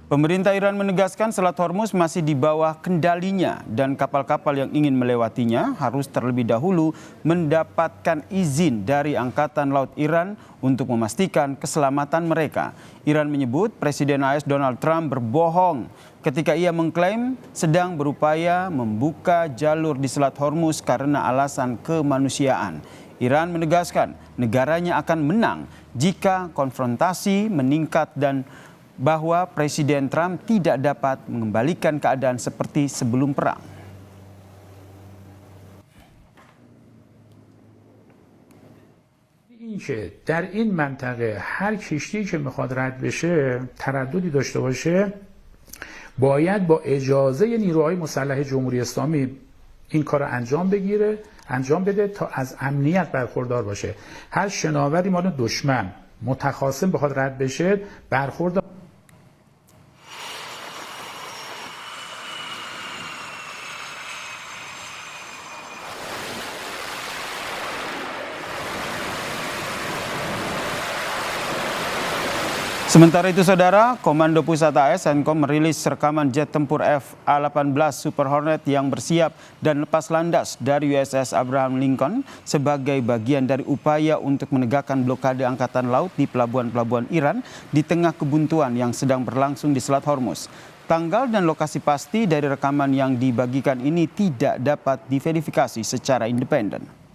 Pemerintah Iran menegaskan Selat Hormuz masih di bawah kendalinya dan kapal-kapal yang ingin melewatinya harus terlebih dahulu mendapatkan izin dari Angkatan Laut Iran untuk memastikan keselamatan mereka. Iran menyebut Presiden AS Donald Trump berbohong ketika ia mengklaim sedang berupaya membuka jalur di Selat Hormuz karena alasan kemanusiaan. Iran menegaskan negaranya akan menang jika konfrontasi meningkat dan bahwa Presiden Trump tidak dapat mengembalikan keadaan seperti sebelum perang. اینکه در این منطقه هر کشتی که میخواد رد بشه ترددی داشته باشه باید با اجازه نیروهای مسلح جمهوری اسلامی این کار انجام بده تا از امنیت برخوردار باشه. هر شناوری مال دشمن متخاصم بخواد رد بشه برخورد Sementara itu saudara, Komando Pusat AS CENTCOM merilis rekaman jet tempur F-A-18 Super Hornet yang bersiap dan lepas landas dari USS Abraham Lincoln sebagai bagian dari upaya untuk menegakkan blokade angkatan laut di pelabuhan-pelabuhan Iran di tengah kebuntuan yang sedang berlangsung di Selat Hormuz. Tanggal dan lokasi pasti dari rekaman yang dibagikan ini tidak dapat diverifikasi secara independen.